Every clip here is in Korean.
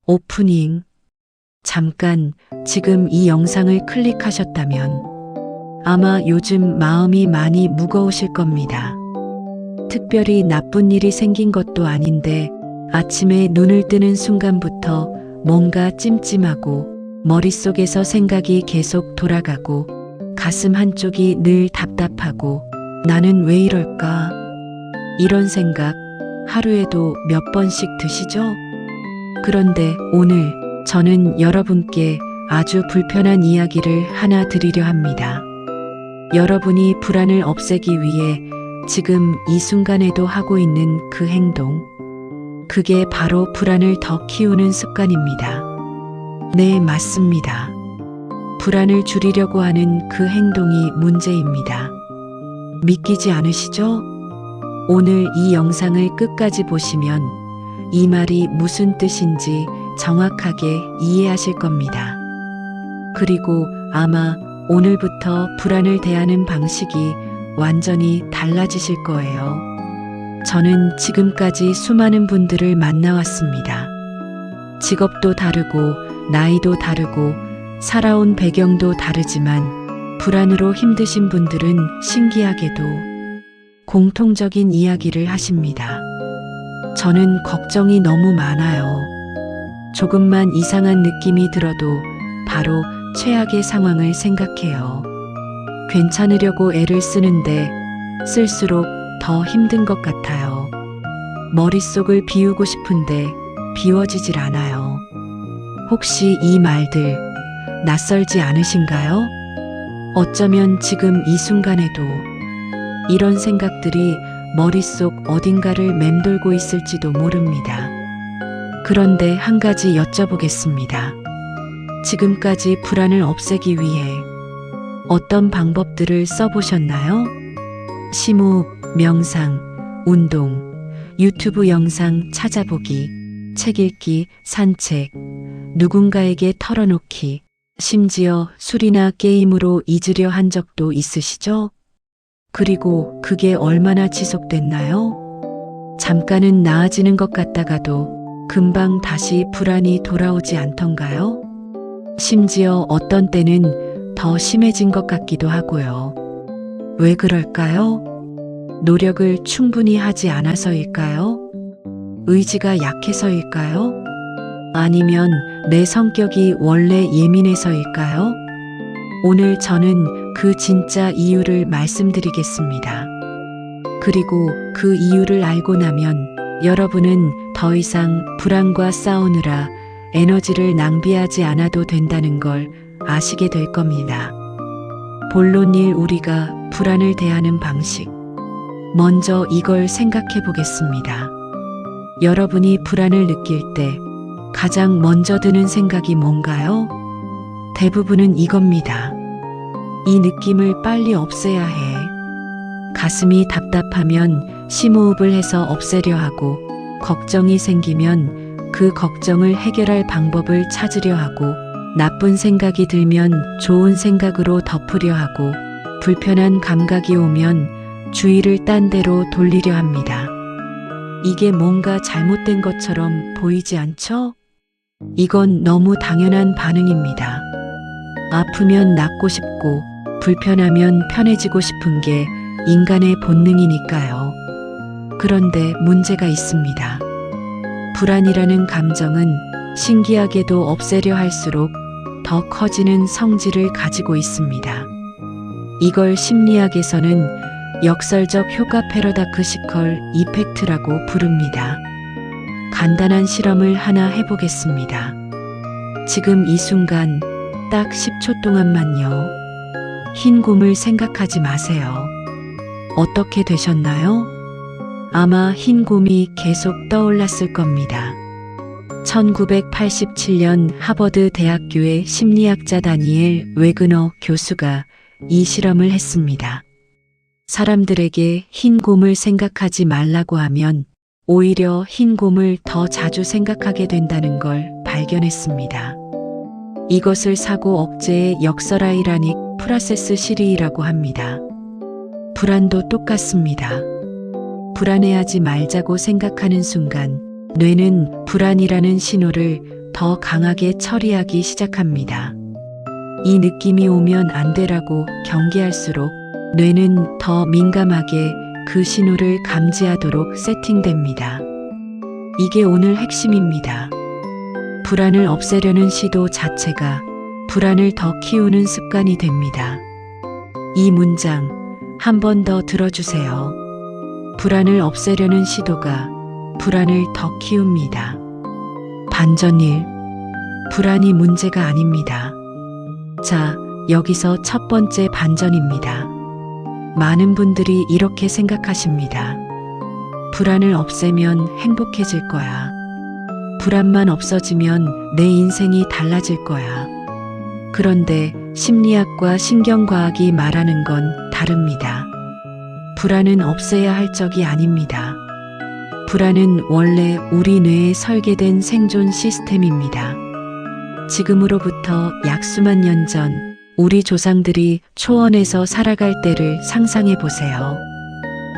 오프닝. 잠깐 지금 이 영상을 클릭하셨다면 아마 요즘 마음이 많이 무거우실 겁니다. 특별히 나쁜 일이 생긴 것도 아닌데 아침에 눈을 뜨는 순간부터 뭔가 찜찜하고 머릿속에서 생각이 계속 돌아가고 가슴 한쪽이 늘 답답하고 나는 왜 이럴까? 이런 생각 하루에도 몇 번씩 드시죠? 그런데 오늘 저는 여러분께 아주 불편한 이야기를 하나 드리려 합니다. 여러분이 불안을 없애기 위해 지금 이 순간에도 하고 있는 그 행동. 그게 바로 불안을 더 키우는 습관입니다. 네, 맞습니다. 불안을 줄이려고 하는 그 행동이 문제입니다. 믿기지 않으시죠? 오늘 이 영상을 끝까지 보시면 이 말이 무슨 뜻인지 정확하게 이해하실 겁니다. 그리고 아마 오늘부터 불안을 대하는 방식이 완전히 달라지실 거예요. 저는 지금까지 수많은 분들을 만나왔습니다. 직업도 다르고 나이도 다르고 살아온 배경도 다르지만 불안으로 힘드신 분들은 신기하게도 공통적인 이야기를 하십니다. 저는 걱정이 너무 많아요. 조금만 이상한 느낌이 들어도 바로 최악의 상황을 생각해요. 괜찮으려고 애를 쓰는데 쓸수록 더 힘든 것 같아요. 머릿속을 비우고 싶은데 비워지질 않아요. 혹시 이 말들 낯설지 않으신가요? 어쩌면 지금 이 순간에도 이런 생각들이 머릿속 어딘가를 맴돌고 있을지도 모릅니다. 그런데 한 가지 여쭤보겠습니다. 지금까지 불안을 없애기 위해 어떤 방법들을 써보셨나요? 심호흡, 명상, 운동, 유튜브 영상 찾아보기, 책 읽기, 산책, 누군가에게 털어놓기, 심지어 술이나 게임으로 잊으려 한 적도 있으시죠? 그리고 그게 얼마나 지속됐나요? 잠깐은 나아지는 것 같다가도 금방 다시 불안이 돌아오지 않던가요? 심지어 어떤 때는 더 심해진 것 같기도 하고요. 왜 그럴까요? 노력을 충분히 하지 않아서일까요? 의지가 약해서일까요? 아니면 내 성격이 원래 예민해서일까요? 오늘 저는 그 진짜 이유를 말씀드리겠습니다. 그리고 그 이유를 알고 나면 여러분은 더 이상 불안과 싸우느라 에너지를 낭비하지 않아도 된다는 걸 아시게 될 겁니다. 본론일 우리가 불안을 대하는 방식. 먼저 이걸 생각해 보겠습니다. 여러분이 불안을 느낄 때 가장 먼저 드는 생각이 뭔가요? 대부분은 이겁니다. 이 느낌을 빨리 없애야 해. 가슴이 답답하면 심호흡을 해서 없애려 하고, 걱정이 생기면 그 걱정을 해결할 방법을 찾으려 하고, 나쁜 생각이 들면 좋은 생각으로 덮으려 하고, 불편한 감각이 오면 주의를 딴 데로 돌리려 합니다. 이게 뭔가 잘못된 것처럼 보이지 않죠? 이건 너무 당연한 반응입니다. 아프면 낫고 싶고, 불편하면 편해지고 싶은 게 인간의 본능이니까요. 그런데 문제가 있습니다. 불안이라는 감정은 신기하게도 없애려 할수록 더 커지는 성질을 가지고 있습니다. 이걸 심리학에서는 역설적 효과 패러다크시컬 이펙트라고 부릅니다. 간단한 실험을 하나 해보겠습니다. 지금 이 순간 딱 10초 동안만요. 흰 곰을 생각하지 마세요. 어떻게 되셨나요? 아마 흰 곰이 계속 떠올랐을 겁니다. 1987년 하버드 대학교의 심리학자 다니엘 웨그너 교수가 이 실험을 했습니다. 사람들에게 흰 곰을 생각하지 말라고 하면 오히려 흰 곰을 더 자주 생각하게 된다는 걸 발견했습니다. 이것을 사고 억제의 역설아이라닉 프로세스 시리라고 합니다. 불안도 똑같습니다. 불안해하지 말자고 생각하는 순간 뇌는 불안이라는 신호를 더 강하게 처리하기 시작합니다. 이 느낌이 오면 안 되라고 경계할수록 뇌는 더 민감하게 그 신호를 감지하도록 세팅됩니다. 이게 오늘 핵심입니다. 불안을 없애려는 시도 자체가 불안을 더 키우는 습관이 됩니다. 이 문장 한 번 더 들어주세요. 불안을 없애려는 시도가 불안을 더 키웁니다. 반전일, 불안이 문제가 아닙니다. 자, 여기서 첫 번째 반전입니다. 많은 분들이 이렇게 생각하십니다. 불안을 없애면 행복해질 거야. 불안만 없어지면 내 인생이 달라질 거야. 그런데 심리학과 신경과학이 말하는 건 다릅니다. 불안은 없애야 할 적이 아닙니다. 불안은 원래 우리 뇌에 설계된 생존 시스템입니다. 지금으로부터 약 수만 년 전 우리 조상들이 초원에서 살아갈 때를 상상해 보세요.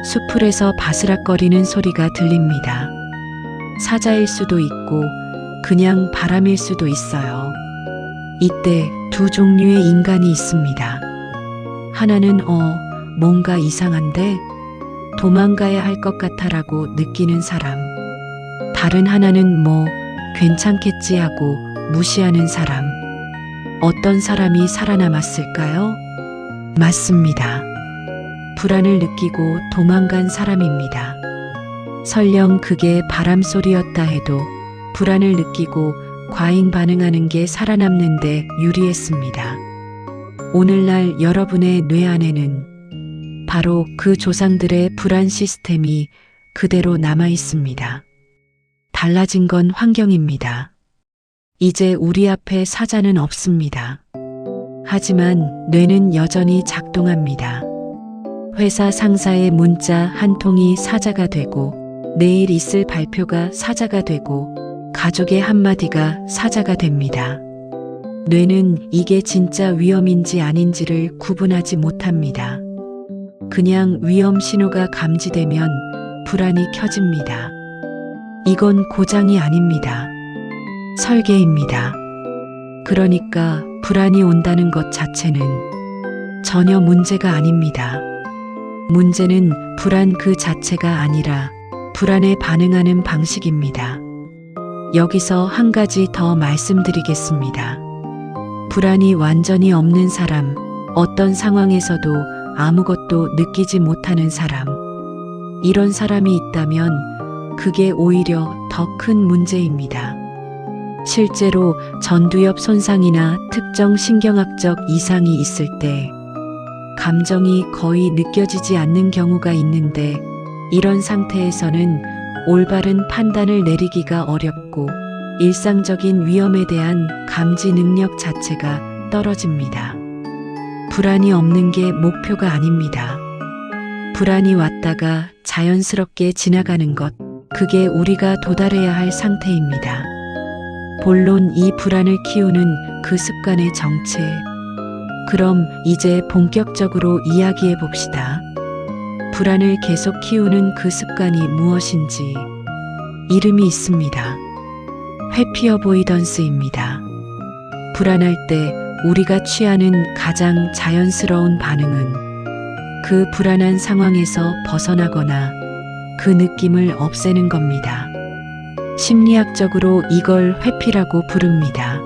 수풀에서 바스락거리는 소리가 들립니다. 사자일 수도 있고 그냥 바람일 수도 있어요. 이때 두 종류의 인간이 있습니다. 하나는 뭔가 이상한데 도망가야 할 것 같아라고 느끼는 사람. 다른 하나는 괜찮겠지 하고 무시하는 사람. 어떤 사람이 살아남았을까요? 맞습니다. 불안을 느끼고 도망간 사람입니다. 설령 그게 바람소리였다 해도 불안을 느끼고 과잉 반응하는 게 살아남는데 유리했습니다. 오늘날 여러분의 뇌 안에는 바로 그 조상들의 불안 시스템이 그대로 남아 있습니다. 달라진 건 환경입니다. 이제 우리 앞에 사자는 없습니다. 하지만 뇌는 여전히 작동합니다. 회사 상사의 문자 한 통이 사자가 되고 내일 있을 발표가 사자가 되고 가족의 한마디가 사자가 됩니다. 뇌는 이게 진짜 위험인지 아닌지를 구분하지 못합니다. 그냥 위험 신호가 감지되면 불안이 켜집니다. 이건 고장이 아닙니다. 설계입니다. 그러니까 불안이 온다는 것 자체는 전혀 문제가 아닙니다. 문제는 불안 그 자체가 아니라 불안에 반응하는 방식입니다. 여기서 한 가지 더 말씀드리겠습니다. 불안이 완전히 없는 사람, 어떤 상황에서도 아무것도 느끼지 못하는 사람. 이런 사람이 있다면 그게 오히려 더 큰 문제입니다. 실제로 전두엽 손상이나 특정 신경학적 이상이 있을 때 감정이 거의 느껴지지 않는 경우가 있는데 이런 상태에서는 올바른 판단을 내리기가 어렵고 일상적인 위험에 대한 감지 능력 자체가 떨어집니다. 불안이 없는 게 목표가 아닙니다. 불안이 왔다가 자연스럽게 지나가는 것, 그게 우리가 도달해야 할 상태입니다. 본론 이 불안을 키우는 그 습관의 정체. 그럼 이제 본격적으로 이야기해 봅시다. 불안을 계속 키우는 그 습관이 무엇인지 이름이 있습니다. 회피 어보이던스입니다. 불안할 때 우리가 취하는 가장 자연스러운 반응은 그 불안한 상황에서 벗어나거나 그 느낌을 없애는 겁니다. 심리학적으로 이걸 회피라고 부릅니다.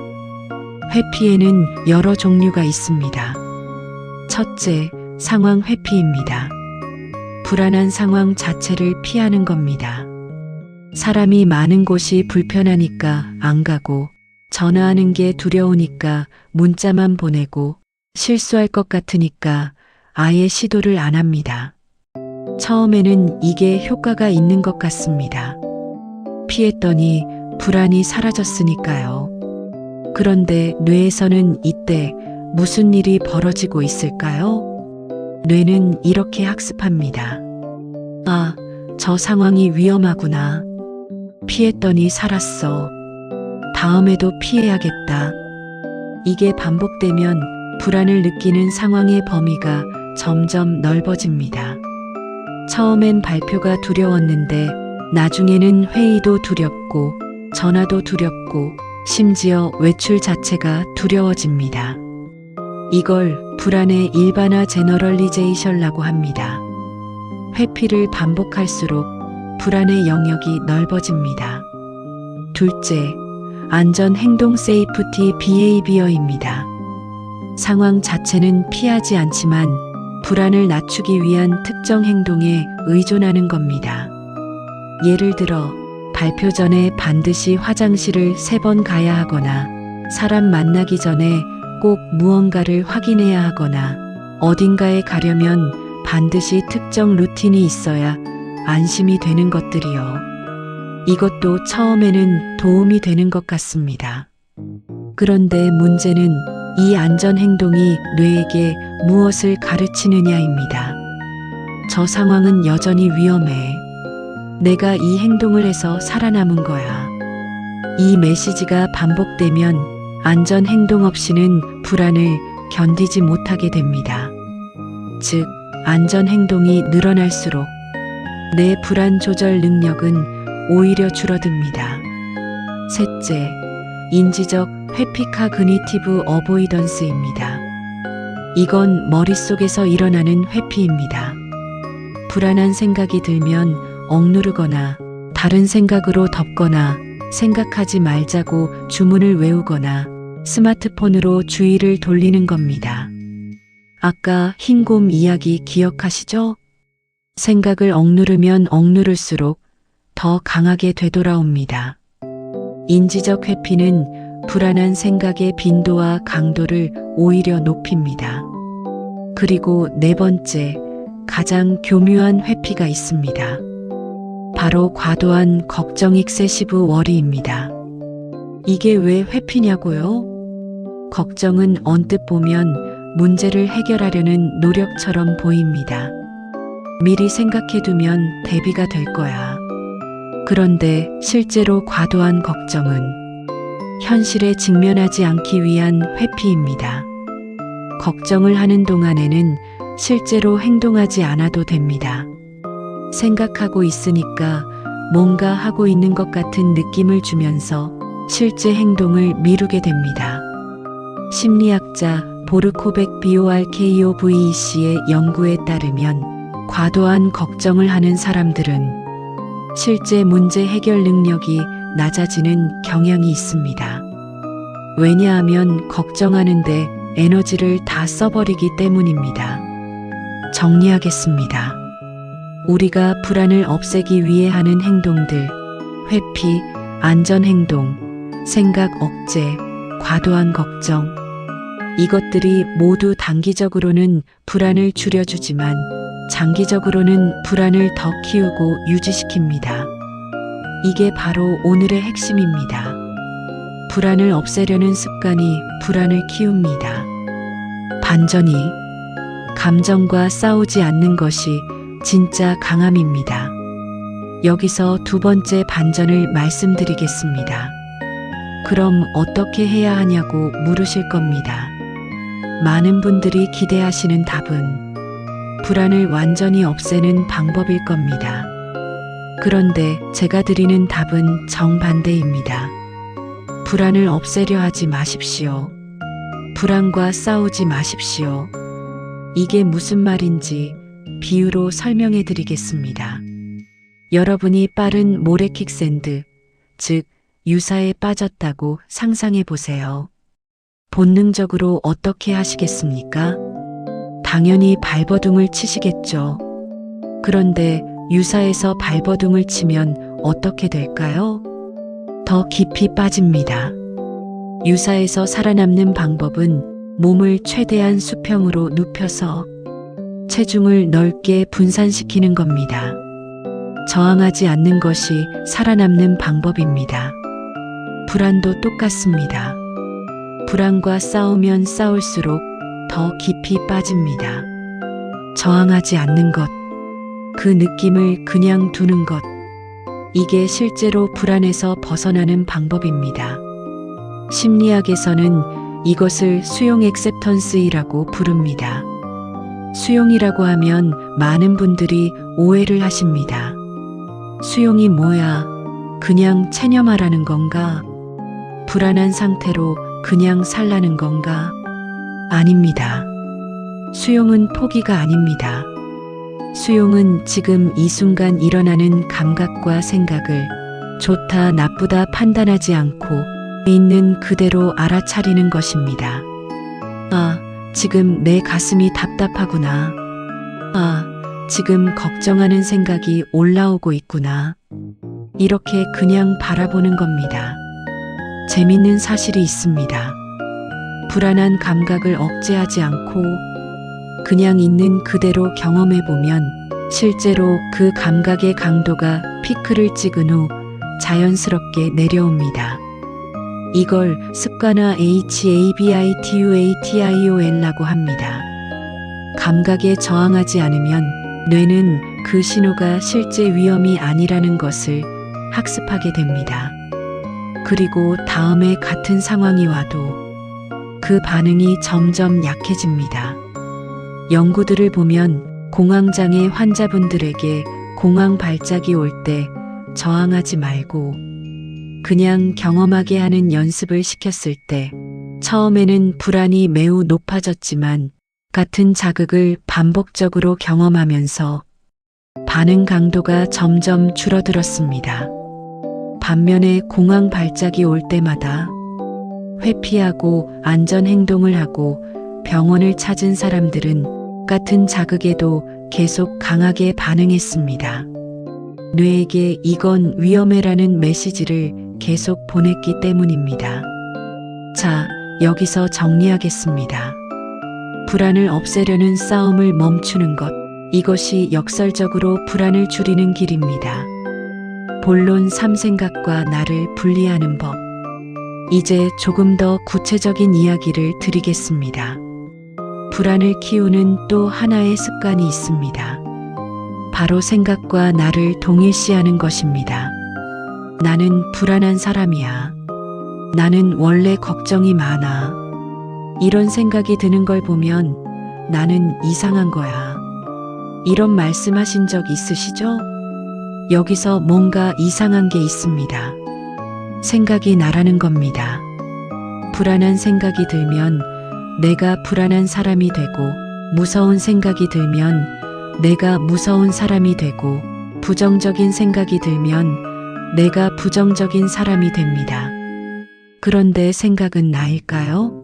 회피에는 여러 종류가 있습니다. 첫째, 상황 회피입니다. 불안한 상황 자체를 피하는 겁니다. 사람이 많은 곳이 불편하니까 안 가고, 전화하는 게 두려우니까 문자만 보내고, 실수할 것 같으니까 아예 시도를 안 합니다. 처음에는 이게 효과가 있는 것 같습니다. 피했더니 불안이 사라졌으니까요. 그런데 뇌에서는 이때 무슨 일이 벌어지고 있을까요? 뇌는 이렇게 학습합니다. 아, 저 상황이 위험하구나. 피했더니 살았어. 다음에도 피해야겠다. 이게 반복되면 불안을 느끼는 상황의 범위가 점점 넓어집니다. 처음엔 발표가 두려웠는데 나중에는 회의도 두렵고 전화도 두렵고 심지어 외출 자체가 두려워집니다. 이걸 불안의 일반화 제너럴리제이션이라고 합니다. 회피를 반복할수록 불안의 영역이 넓어집니다. 둘째, 안전 행동 세이프티 비헤이비어입니다. 상황 자체는 피하지 않지만 불안을 낮추기 위한 특정 행동에 의존하는 겁니다. 예를 들어 발표 전에 반드시 화장실을 3번 가야 하거나 사람 만나기 전에 꼭 무언가를 확인해야 하거나 어딘가에 가려면 반드시 특정 루틴이 있어야 안심이 되는 것들이요. 이것도 처음에는 도움이 되는 것 같습니다. 그런데 문제는 이 안전 행동이 뇌에게 무엇을 가르치느냐입니다. 저 상황은 여전히 위험해. 내가 이 행동을 해서 살아남은 거야. 이 메시지가 반복되면 안전 행동 없이는 불안을 견디지 못하게 됩니다. 즉, 안전 행동이 늘어날수록 내 불안 조절 능력은 오히려 줄어듭니다. 셋째, 인지적 회피카그니티브 어보이던스입니다. 이건 머릿속에서 일어나는 회피입니다. 불안한 생각이 들면 억누르거나 다른 생각으로 덮거나 생각하지 말자고 주문을 외우거나 스마트폰으로 주의를 돌리는 겁니다. 아까 흰곰 이야기 기억하시죠? 생각을 억누르면 억누를수록 더 강하게 되돌아옵니다. 인지적 회피는 불안한 생각의 빈도와 강도를 오히려 높입니다. 그리고 네 번째, 가장 교묘한 회피가 있습니다. 바로 과도한 걱정 익세시브 워리입니다. 이게 왜 회피냐고요? 걱정은 언뜻 보면 문제를 해결하려는 노력처럼 보입니다. 미리 생각해두면 대비가 될 거야. 그런데 실제로 과도한 걱정은 현실에 직면하지 않기 위한 회피입니다. 걱정을 하는 동안에는 실제로 행동하지 않아도 됩니다. 생각하고 있으니까 뭔가 하고 있는 것 같은 느낌을 주면서 실제 행동을 미루게 됩니다. 심리학자 보르코벡 BORKOVEC의 연구에 따르면 과도한 걱정을 하는 사람들은 실제 문제 해결 능력이 낮아지는 경향이 있습니다. 왜냐하면 걱정하는데 에너지를 다 써버리기 때문입니다. 정리하겠습니다. 우리가 불안을 없애기 위해 하는 행동들, 회피, 안전행동, 생각 억제, 과도한 걱정, 이것들이 모두 단기적으로는 불안을 줄여주지만 장기적으로는 불안을 더 키우고 유지시킵니다. 이게 바로 오늘의 핵심입니다. 불안을 없애려는 습관이 불안을 키웁니다. 반전이, 감정과 싸우지 않는 것이 진짜 강함입니다. 여기서 두 번째 반전을 말씀드리겠습니다. 그럼 어떻게 해야 하냐고 물으실 겁니다. 많은 분들이 기대하시는 답은 불안을 완전히 없애는 방법일 겁니다. 그런데 제가 드리는 답은 정반대입니다. 불안을 없애려 하지 마십시오. 불안과 싸우지 마십시오. 이게 무슨 말인지 비유로 설명해 드리겠습니다. 여러분이 빠른 모래킥샌드, 즉 유사에 빠졌다고 상상해 보세요. 본능적으로 어떻게 하시겠습니까? 당연히 발버둥을 치시겠죠. 그런데 유사에서 발버둥을 치면 어떻게 될까요? 더 깊이 빠집니다. 유사에서 살아남는 방법은 몸을 최대한 수평으로 눕혀서 체중을 넓게 분산시키는 겁니다. 저항하지 않는 것이 살아남는 방법입니다. 불안도 똑같습니다. 불안과 싸우면 싸울수록 더 깊이 빠집니다. 저항하지 않는 것, 그 느낌을 그냥 두는 것, 이게 실제로 불안에서 벗어나는 방법입니다. 심리학에서는 이것을 수용 액셉턴스이라고 부릅니다. 수용이라고 하면 많은 분들이 오해를 하십니다. 수용이 뭐야? 그냥 체념하라는 건가? 불안한 상태로 그냥 살라는 건가? 아닙니다. 수용은 포기가 아닙니다. 수용은 지금 이 순간 일어나는 감각과 생각을 좋다, 나쁘다 판단하지 않고 있는 그대로 알아차리는 것입니다. 아, 지금 내 가슴이 답답하구나. 아, 지금 걱정하는 생각이 올라오고 있구나. 이렇게 그냥 바라보는 겁니다. 재밌는 사실이 있습니다. 불안한 감각을 억제하지 않고 그냥 있는 그대로 경험해보면 실제로 그 감각의 강도가 피크를 찍은 후 자연스럽게 내려옵니다. 이걸 습관화 HABITUATION라고 합니다. 감각에 저항하지 않으면 뇌는 그 신호가 실제 위험이 아니라는 것을 학습하게 됩니다. 그리고 다음에 같은 상황이 와도 그 반응이 점점 약해집니다. 연구들을 보면 공황장애 환자분들에게 공황 발작이 올 때 저항하지 말고 그냥 경험하게 하는 연습을 시켰을 때 처음에는 불안이 매우 높아졌지만 같은 자극을 반복적으로 경험하면서 반응 강도가 점점 줄어들었습니다. 반면에 공황 발작이 올 때마다 회피하고 안전 행동을 하고 병원을 찾은 사람들은 같은 자극에도 계속 강하게 반응했습니다. 뇌에게 이건 위험해라는 메시지를 계속 보냈기 때문입니다. 자, 여기서 정리하겠습니다. 불안을 없애려는 싸움을 멈추는 것, 이것이 역설적으로 불안을 줄이는 길입니다. 본론 3생각과 나를 분리하는 법. 이제 조금 더 구체적인 이야기를 드리겠습니다. 불안을 키우는 또 하나의 습관이 있습니다. 바로 생각과 나를 동일시하는 것입니다. 나는 불안한 사람이야. 나는 원래 걱정이 많아. 이런 생각이 드는 걸 보면 나는 이상한 거야. 이런 말씀하신 적 있으시죠? 여기서 뭔가 이상한 게 있습니다. 생각이 나라는 겁니다. 불안한 생각이 들면 내가 불안한 사람이 되고, 무서운 생각이 들면 내가 무서운 사람이 되고, 부정적인 생각이 들면 내가 부정적인 사람이 됩니다. 그런데 생각은 나일까요?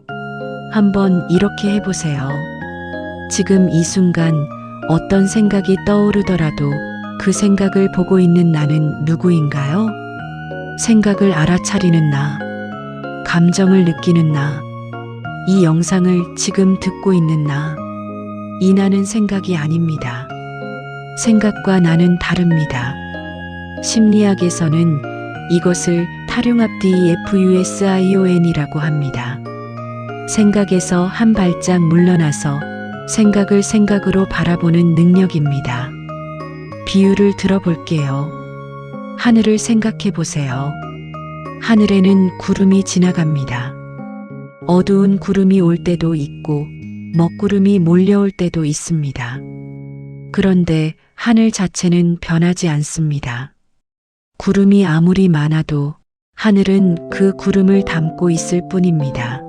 한번 이렇게 해보세요. 지금 이 순간 어떤 생각이 떠오르더라도 그 생각을 보고 있는 나는 누구인가요? 생각을 알아차리는 나, 감정을 느끼는 나, 이 영상을 지금 듣고 있는 나, 이 나는 생각이 아닙니다. 생각과 나는 다릅니다. 심리학에서는 이것을 탈융합 DEFUSION이라고 합니다. 생각에서 한 발짝 물러나서 생각을 생각으로 바라보는 능력입니다. 비유를 들어볼게요. 하늘을 생각해 보세요. 하늘에는 구름이 지나갑니다. 어두운 구름이 올 때도 있고 먹구름이 몰려올 때도 있습니다. 그런데 하늘 자체는 변하지 않습니다. 구름이 아무리 많아도 하늘은 그 구름을 담고 있을 뿐입니다.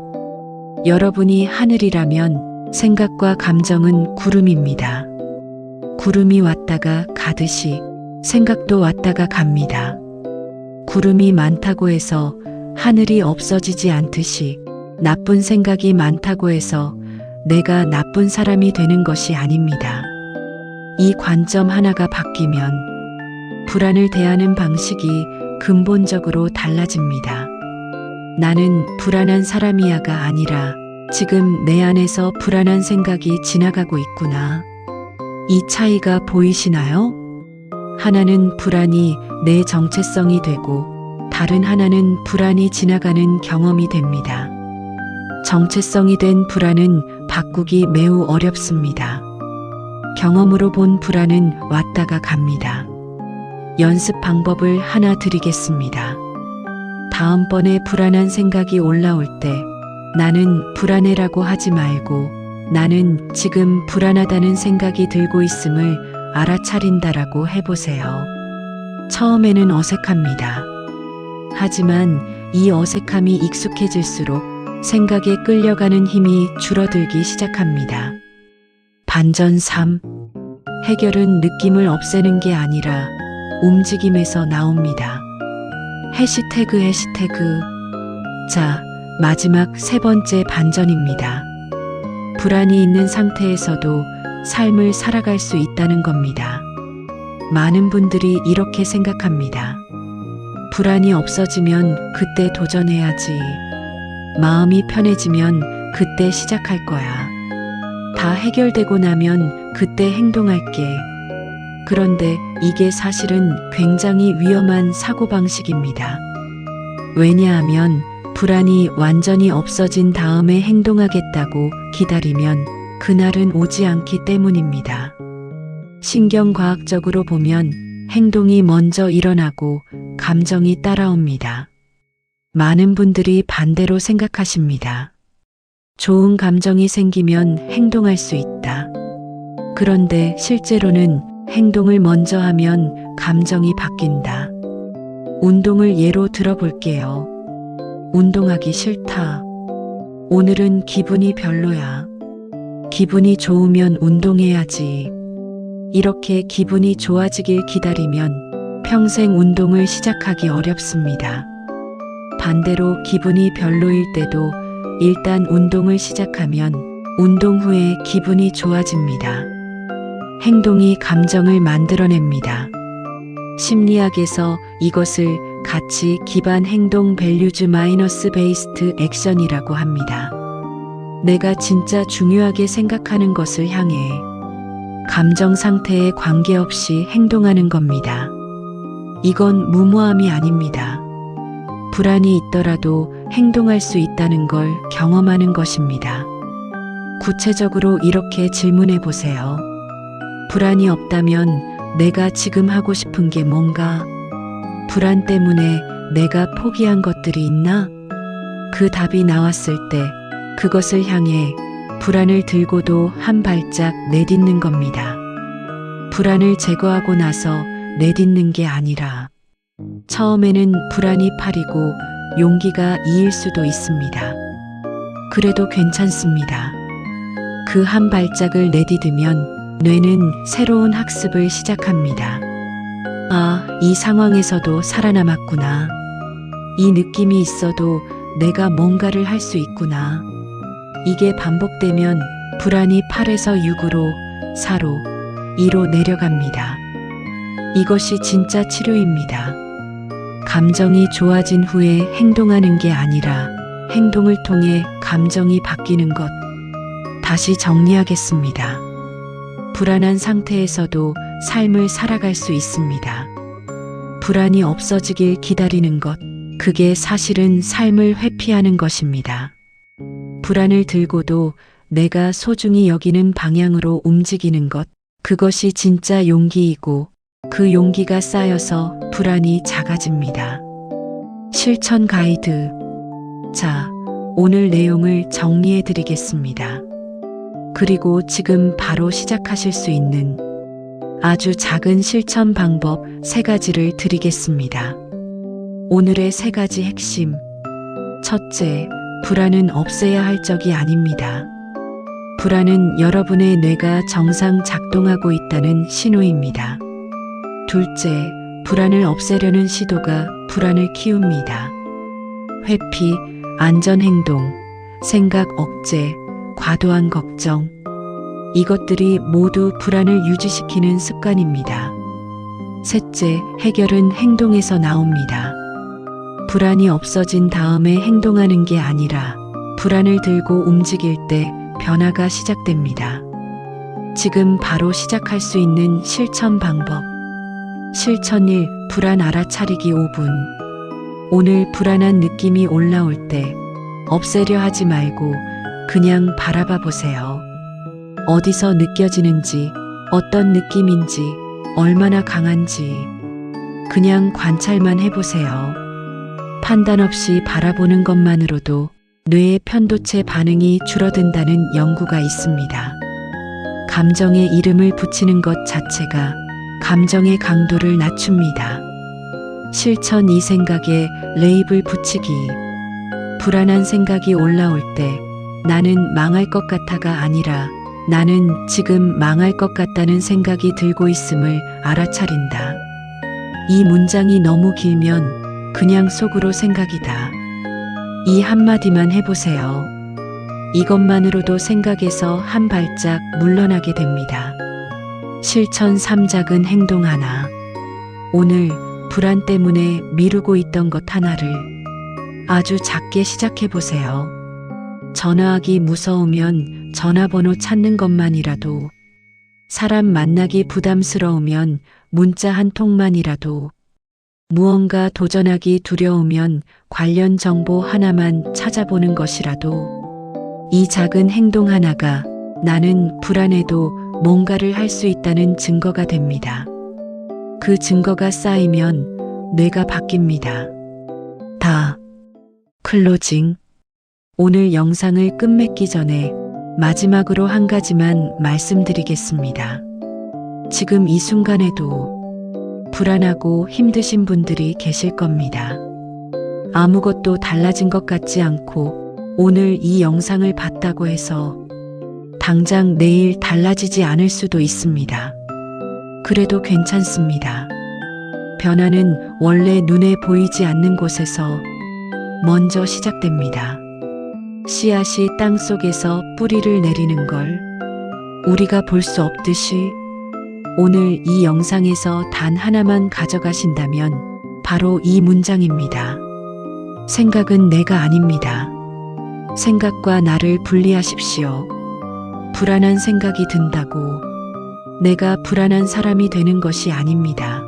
여러분이 하늘이라면 생각과 감정은 구름입니다. 구름이 왔다가 가듯이 생각도 왔다가 갑니다. 구름이 많다고 해서 하늘이 없어지지 않듯이 나쁜 생각이 많다고 해서 내가 나쁜 사람이 되는 것이 아닙니다. 이 관점 하나가 바뀌면 불안을 대하는 방식이 근본적으로 달라집니다. 나는 불안한 사람이야가 아니라 지금 내 안에서 불안한 생각이 지나가고 있구나. 이 차이가 보이시나요? 하나는 불안이 내 정체성이 되고 다른 하나는 불안이 지나가는 경험이 됩니다. 정체성이 된 불안은 바꾸기 매우 어렵습니다. 경험으로 본 불안은 왔다가 갑니다. 연습 방법을 하나 드리겠습니다. 다음번에 불안한 생각이 올라올 때 나는 불안해라고 하지 말고 나는 지금 불안하다는 생각이 들고 있음을 알아차린다라고 해보세요. 처음에는 어색합니다. 하지만 이 어색함이 익숙해질수록 생각에 끌려가는 힘이 줄어들기 시작합니다. 반전 3. 해결은 느낌을 없애는 게 아니라 움직임에서 나옵니다. 해시태그. 자, 마지막 세 번째 반전입니다. 불안이 있는 상태에서도 삶을 살아갈 수 있다는 겁니다. 많은 분들이 이렇게 생각합니다. 불안이 없어지면 그때 도전해야지. 마음이 편해지면 그때 시작할 거야. 다 해결되고 나면 그때 행동할게. 그런데 이게 사실은 굉장히 위험한 사고방식입니다. 왜냐하면 불안이 완전히 없어진 다음에 행동하겠다고 기다리면 그날은 오지 않기 때문입니다. 신경과학적으로 보면 행동이 먼저 일어나고 감정이 따라옵니다. 많은 분들이 반대로 생각하십니다. 좋은 감정이 생기면 행동할 수 있다. 그런데 실제로는 행동을 먼저 하면 감정이 바뀐다. 운동을 예로 들어볼게요. 운동하기 싫다. 오늘은 기분이 별로야. 기분이 좋으면 운동해야지. 이렇게 기분이 좋아지길 기다리면 평생 운동을 시작하기 어렵습니다. 반대로 기분이 별로일 때도 일단 운동을 시작하면 운동 후에 기분이 좋아집니다. 행동이 감정을 만들어냅니다. 심리학에서 이것을 가치 기반 행동 밸류즈 마이너스 베이스트 액션이라고 합니다. 내가 진짜 중요하게 생각하는 것을 향해 감정 상태에 관계없이 행동하는 겁니다. 이건 무모함이 아닙니다. 불안이 있더라도 행동할 수 있다는 걸 경험하는 것입니다. 구체적으로 이렇게 질문해 보세요. 불안이 없다면 내가 지금 하고 싶은 게 뭔가? 불안 때문에 내가 포기한 것들이 있나? 그 답이 나왔을 때 그것을 향해 불안을 들고도 한 발짝 내딛는 겁니다. 불안을 제거하고 나서 내딛는 게 아니라 처음에는 불안이 8이고 용기가 2일 수도 있습니다. 그래도 괜찮습니다. 그 한 발짝을 내딛으면 뇌는 새로운 학습을 시작합니다. 아, 이 상황에서도 살아남았구나. 이 느낌이 있어도 내가 뭔가를 할 수 있구나. 이게 반복되면 불안이 8에서 6으로, 4로, 2로 내려갑니다. 이것이 진짜 치료입니다. 감정이 좋아진 후에 행동하는 게 아니라 행동을 통해 감정이 바뀌는 것. 다시 정리하겠습니다. 불안한 상태에서도 삶을 살아갈 수 있습니다. 불안이 없어지길 기다리는 것, 그게 사실은 삶을 회피하는 것입니다. 불안을 들고도 내가 소중히 여기는 방향으로 움직이는 것, 그것이 진짜 용기이고 그 용기가 쌓여서 불안이 작아집니다. 실천 가이드. 자, 오늘 내용을 정리해 드리겠습니다. 그리고 지금 바로 시작하실 수 있는 아주 작은 실천 방법 3가지를 드리겠습니다. 오늘의 3가지 핵심. 첫째, 불안은 없애야 할 적이 아닙니다. 불안은 여러분의 뇌가 정상 작동하고 있다는 신호입니다. 둘째, 불안을 없애려는 시도가 불안을 키웁니다. 회피, 안전행동, 생각 억제, 과도한 걱정. 이것들이 모두 불안을 유지시키는 습관입니다. 셋째, 해결은 행동에서 나옵니다. 불안이 없어진 다음에 행동하는 게 아니라 불안을 들고 움직일 때 변화가 시작됩니다. 지금 바로 시작할 수 있는 실천 방법. 실천 1. 불안 알아차리기 5분. 오늘 불안한 느낌이 올라올 때 없애려 하지 말고 그냥 바라봐 보세요. 어디서 느껴지는지, 어떤 느낌인지, 얼마나 강한지 그냥 관찰만 해보세요. 판단 없이 바라보는 것만으로도 뇌의 편도체 반응이 줄어든다는 연구가 있습니다. 감정에 이름을 붙이는 것 자체가 감정의 강도를 낮춥니다. 실천 이 생각에 레이블 붙이기. 불안한 생각이 올라올 때 나는 망할 것 같아가 아니라 나는 지금 망할 것 같다는 생각이 들고 있음을 알아차린다. 이 문장이 너무 길면 그냥 속으로 생각이다. 이 한마디만 해보세요. 이것만으로도 생각에서 한 발짝 물러나게 됩니다. 실천 3 작은 행동 하나. 오늘 불안 때문에 미루고 있던 것 하나를 아주 작게 시작해 보세요. 전화하기 무서우면 전화번호 찾는 것만이라도, 사람 만나기 부담스러우면 문자 한 통만이라도, 무언가 도전하기 두려우면 관련 정보 하나만 찾아보는 것이라도, 이 작은 행동 하나가 나는 불안해도 뭔가를 할 수 있다는 증거가 됩니다. 그 증거가 쌓이면 뇌가 바뀝니다. 다. 클로징. 오늘 영상을 끝맺기 전에 마지막으로 한 가지만 말씀드리겠습니다. 지금 이 순간에도 불안하고 힘드신 분들이 계실 겁니다. 아무것도 달라진 것 같지 않고 오늘 이 영상을 봤다고 해서 당장 내일 달라지지 않을 수도 있습니다. 그래도 괜찮습니다. 변화는 원래 눈에 보이지 않는 곳에서 먼저 시작됩니다. 씨앗이 땅 속에서 뿌리를 내리는 걸 우리가 볼 수 없듯이 오늘 이 영상에서 단 하나만 가져가신다면 바로 이 문장입니다. 생각은 내가 아닙니다. 생각과 나를 분리하십시오. 불안한 생각이 든다고 내가 불안한 사람이 되는 것이 아닙니다.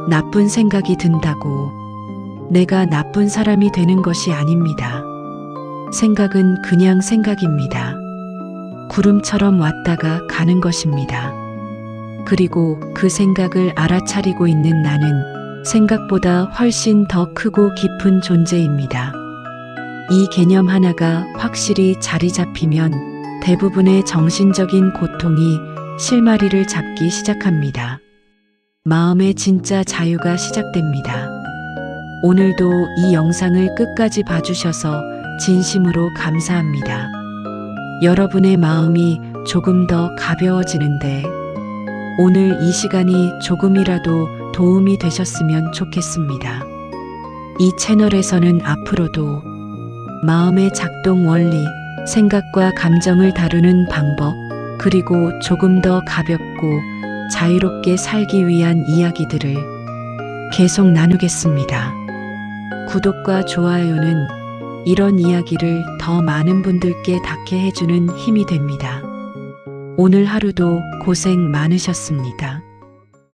나쁜 생각이 든다고 내가 나쁜 사람이 되는 것이 아닙니다. 생각은 그냥 생각입니다. 구름처럼 왔다가 가는 것입니다. 그리고 그 생각을 알아차리고 있는 나는 생각보다 훨씬 더 크고 깊은 존재입니다. 이 개념 하나가 확실히 자리 잡히면 대부분의 정신적인 고통이 실마리를 잡기 시작합니다. 마음의 진짜 자유가 시작됩니다. 오늘도 이 영상을 끝까지 봐주셔서 진심으로 감사합니다. 여러분의 마음이 조금 더 가벼워지는데 오늘 이 시간이 조금이라도 도움이 되셨으면 좋겠습니다. 이 채널에서는 앞으로도 마음의 작동 원리, 생각과 감정을 다루는 방법, 그리고 조금 더 가볍고 자유롭게 살기 위한 이야기들을 계속 나누겠습니다. 구독과 좋아요는 이런 이야기를 더 많은 분들께 닿게 해주는 힘이 됩니다. 오늘 하루도 고생 많으셨습니다.